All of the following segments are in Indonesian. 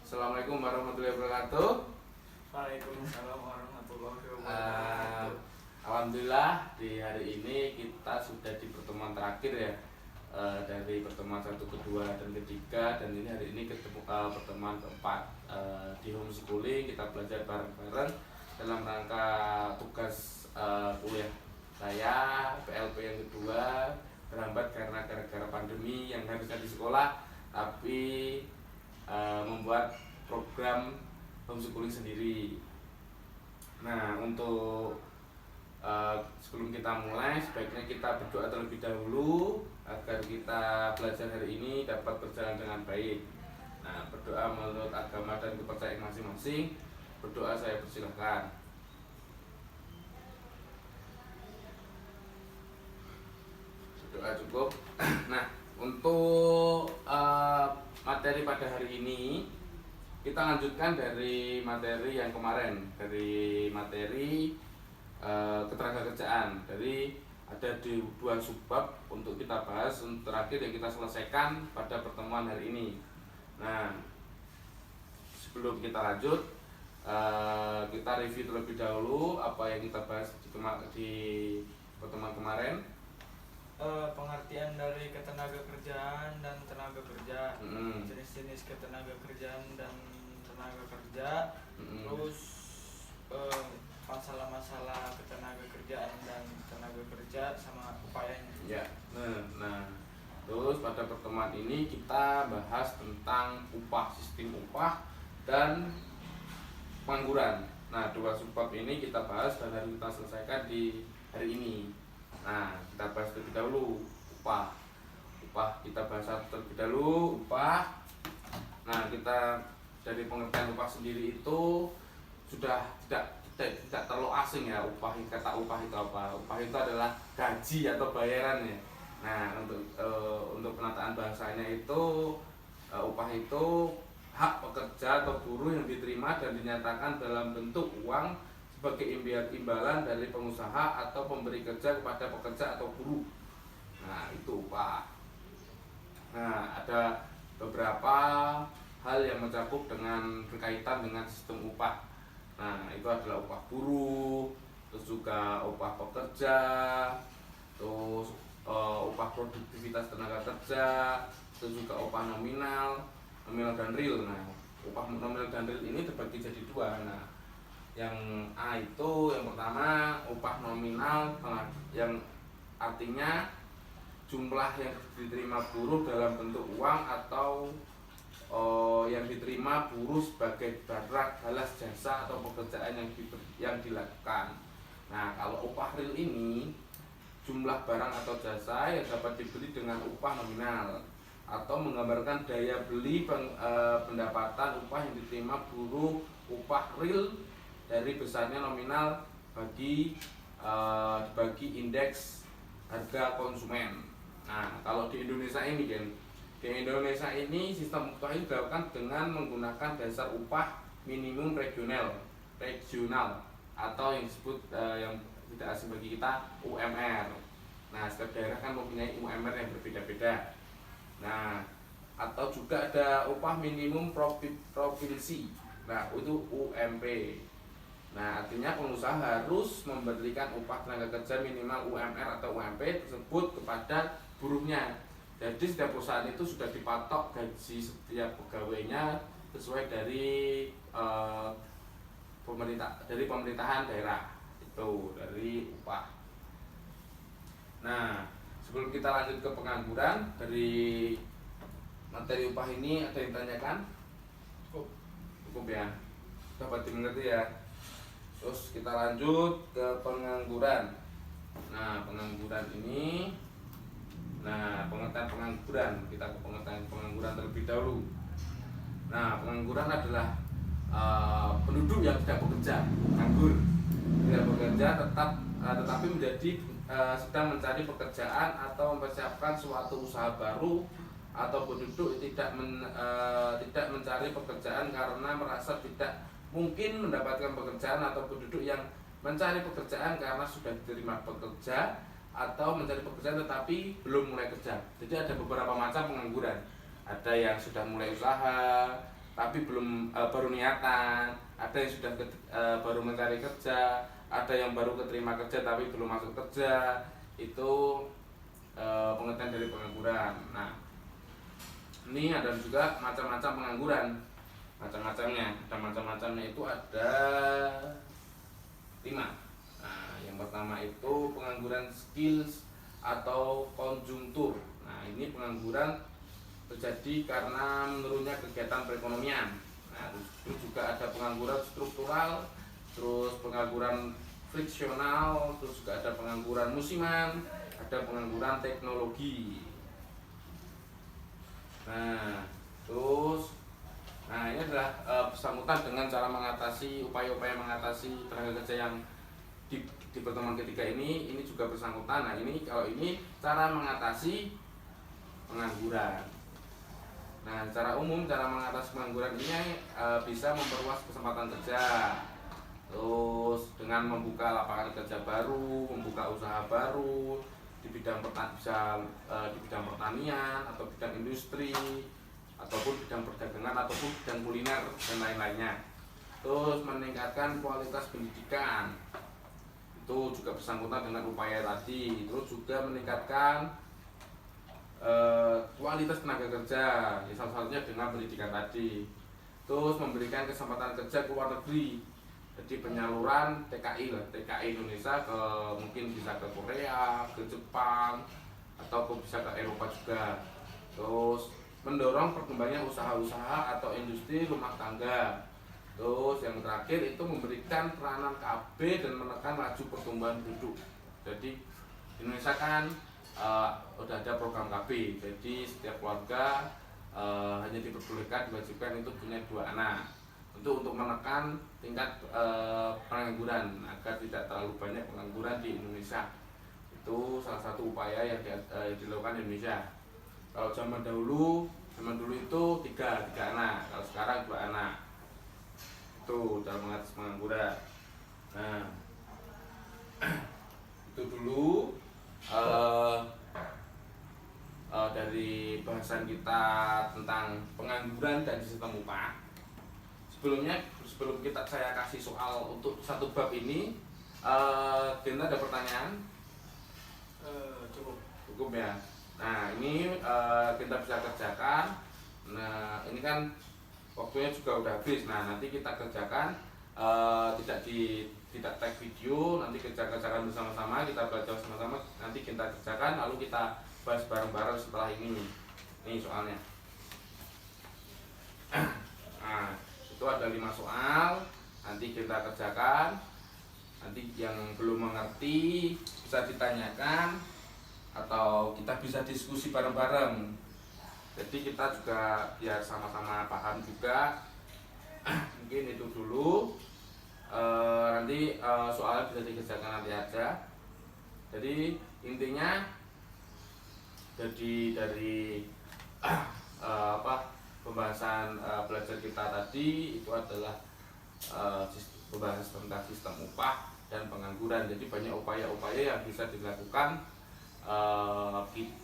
Assalamualaikum warahmatullahi wabarakatuh. Waalaikumsalam warahmatullahi wabarakatuh. Alhamdulillah di hari ini kita sudah di pertemuan terakhir ya, dari pertemuan 1, kedua dan ketiga, dan ini hari ini pertemuan keempat. Di homeschooling kita belajar bareng-bareng dalam rangka tugas kuliah. Saya PLP yang kedua terhambat karena gara-gara pandemi yang harusnya di sekolah tapi membuat program homeschooling sendiri. Nah, untuk sebelum kita mulai, sebaiknya kita berdoa terlebih dahulu agar kita belajar hari ini dapat berjalan dengan baik. Nah, berdoa menurut agama dan kepercayaan masing-masing. Berdoa saya persilahkan. Berdoa cukup. Nah, untuk materi pada hari ini kita lanjutkan dari materi yang kemarin, dari materi ketenagakerjaan. Dari ada di 2 subbab untuk kita bahas, untuk terakhir yang kita selesaikan pada pertemuan hari ini. Nah, sebelum kita lanjut, kita review terlebih dahulu apa yang kita bahas di pertemuan kemarin. Pengertian dari ketenagakerjaan dan tenaga kerja, jenis-jenis ketenagakerjaan dan tenaga kerja, terus masalah-masalah ketenagakerjaan dan tenaga kerja sama upayanya. Ya, nah, terus pada pertemuan ini kita bahas tentang upah, sistem upah dan pengangguran. Nah, 2 subbab ini kita bahas dan harus kita selesaikan di hari ini. Nah, kita bahas terlebih dahulu upah. Kita bahas terlebih dahulu upah. Nah, kita dari pengertian upah sendiri itu sudah tidak terlalu asing ya. Kata upah itu apa? Upah itu adalah gaji atau bayaran ya. Nah, untuk penataan bahasanya itu upah itu hak pekerja atau buruh yang diterima dan dinyatakan dalam bentuk uang sebagai imbalan dari pengusaha atau pemberi kerja kepada pekerja atau buruh. Nah, itu upah. Nah, ada beberapa hal yang mencakup dengan berkaitan dengan sistem upah. Nah, itu adalah upah buruh, terus juga upah pekerja, terus upah produktivitas tenaga kerja, terus juga upah nominal dan real. Nah, upah nominal dan real ini terbagi jadi 2. Nah, yang A itu yang pertama upah nominal, yang artinya jumlah yang diterima buruh dalam bentuk uang atau yang diterima buruh sebagai barang, balas jasa atau pekerjaan yang dilakukan. Nah, kalau upah real ini jumlah barang atau jasa yang dapat dibeli dengan upah nominal atau menggambarkan daya beli pendapatan upah yang diterima buruh. Upah real dari besarnya nominal dibagi indeks harga konsumen. Nah, kalau di Indonesia ini kan, di Indonesia ini sistem upah itu dilakukan dengan menggunakan dasar upah minimum regional atau yang disebut yang tidak asing bagi kita UMR. Nah, setiap daerah kan mempunyai UMR yang berbeda-beda. Nah, atau juga ada upah minimum provinsi. Nah, itu UMP. Nah, artinya pengusaha harus memberikan upah tenaga kerja minimal UMR atau UMP tersebut kepada buruhnya. Jadi setiap perusahaan itu sudah dipatok gaji setiap pegawainya sesuai dari pemerintahan daerah, itu dari upah. Nah, sebelum kita lanjut ke pengangguran, dari materi upah ini ada yang ditanyakan? Cukup ya, dapat dimengerti ya. Terus kita lanjut ke pengangguran. Nah, pengangguran ini, pengertian pengangguran, kita ke pengertian pengangguran terlebih dahulu. Nah, pengangguran adalah penduduk yang tidak bekerja, nganggur, tidak bekerja tetapi sedang mencari pekerjaan atau mempersiapkan suatu usaha baru, atau penduduk tidak mencari pekerjaan karena merasa tidak mungkin mendapatkan pekerjaan, atau penduduk yang mencari pekerjaan karena sudah diterima pekerja atau mencari pekerjaan tetapi belum mulai kerja. Jadi ada beberapa macam pengangguran. Ada yang sudah mulai usaha, tapi belum baru niatan, ada yang sudah baru mencari kerja, ada yang baru keterima kerja tapi belum masuk kerja. Itu pengertian dari pengangguran. Nah, ini ada juga macam-macam pengangguran. Macam-macamnya itu ada 5. Nah, yang pertama itu pengangguran skills atau konjungtur. Nah, ini pengangguran terjadi karena menurunnya kegiatan perekonomian. Nah, terus juga ada pengangguran struktural, terus pengangguran friksional, terus juga ada pengangguran musiman, ada pengangguran teknologi. Nah, ini adalah bersangkutan dengan cara mengatasi upaya-upaya mengatasi tenaga kerja yang di pertemuan ketiga ini juga bersangkutan. Nah, ini kalau ini cara mengatasi pengangguran. Nah, secara umum cara mengatasi pengangguran ini bisa memperluas kesempatan kerja. Terus dengan membuka lapangan kerja baru, membuka usaha baru di bidang di bidang pertanian atau bidang industri ataupun bidang perdagangan ataupun bidang kuliner dan lain-lainnya. Terus meningkatkan kualitas pendidikan, itu juga bersangkutan dengan upaya tadi. Terus juga meningkatkan kualitas tenaga kerja, salah satunya dengan pendidikan tadi. Terus memberikan kesempatan kerja ke luar negeri, jadi penyaluran TKI Indonesia ke mungkin bisa ke Korea, ke Jepang, ataupun bisa ke Eropa juga. Terus mendorong perkembangan usaha-usaha atau industri rumah tangga. Terus yang terakhir itu memberikan peranan KB dan menekan laju pertumbuhan penduduk. Jadi Indonesia kan udah ada program KB, jadi setiap keluarga hanya diwajibkan itu punya 2 anak untuk menekan tingkat pengangguran agar tidak terlalu banyak pengangguran di Indonesia. Itu salah satu upaya yang dilakukan Indonesia. Kalau zaman dulu itu 3 anak, kalau sekarang 2 anak. Itu dalam mengatasi pengangguran. Nah, itu dulu dari bahasan kita tentang pengangguran dan sistem upah. Sebelum saya kasih soal untuk satu bab ini, Genta ada pertanyaan? Cukup ya. Nah, ini kita bisa kerjakan. Nah, ini kan waktunya juga udah habis. Nah, nanti kita kerjakan, tidak tag video, nanti kerjakan bersama-sama, kita baca bersama-sama, nanti kita kerjakan, lalu kita bahas bareng-bareng setelah ini. Ini soalnya. Nah, itu ada 5 soal, nanti kita kerjakan. Nanti yang belum mengerti bisa ditanyakan atau kita bisa diskusi bareng-bareng. Jadi kita juga biar sama-sama paham juga. Mungkin itu dulu. Nanti soalnya bisa dikerjakan nanti aja. Jadi intinya dari pembahasan belajar kita tadi itu adalah membahas tentang sistem upah dan pengangguran. Jadi banyak upaya-upaya yang bisa dilakukan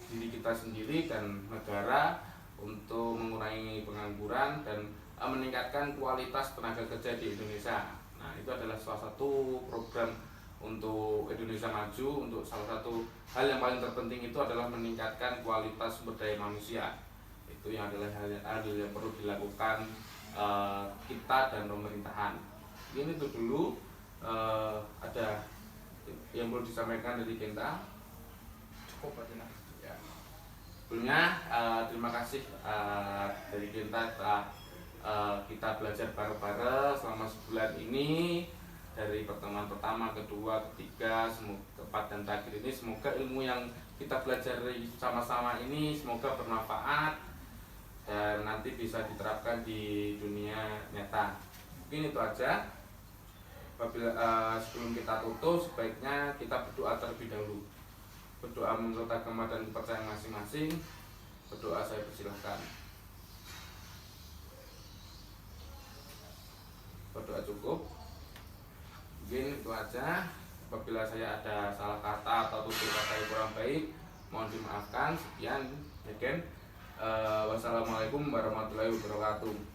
diri kita sendiri dan negara untuk mengurangi pengangguran dan meningkatkan kualitas tenaga kerja di Indonesia. Nah, itu adalah salah satu program untuk Indonesia Maju. Untuk salah satu hal yang paling terpenting itu adalah meningkatkan kualitas sumber daya manusia. Itu yang adalah hal yang perlu dilakukan kita dan pemerintahan. Ini itu dulu. Ada yang perlu disampaikan dari Genta? Cukup aja nah. Ya. Sebelumnya terima kasih dari Genta telah kita belajar bareng-bareng selama sebulan ini, dari pertemuan pertama, kedua, ketiga, keempat dan terakhir ini. Semoga ilmu yang kita belajar sama-sama ini semoga bermanfaat dan nanti bisa diterapkan di dunia nyata. Mungkin itu aja. Sebelum kita tutup, sebaiknya kita berdoa terlebih dahulu. Berdoa menurut agama dan kepercayaan masing-masing. Berdoa, saya persilahkan. Berdoa cukup. Mungkin itu aja. Apabila saya ada salah kata atau tutur kata yang kurang baik, mohon dimaafkan. Sekian, Wassalamualaikum warahmatullahi wabarakatuh.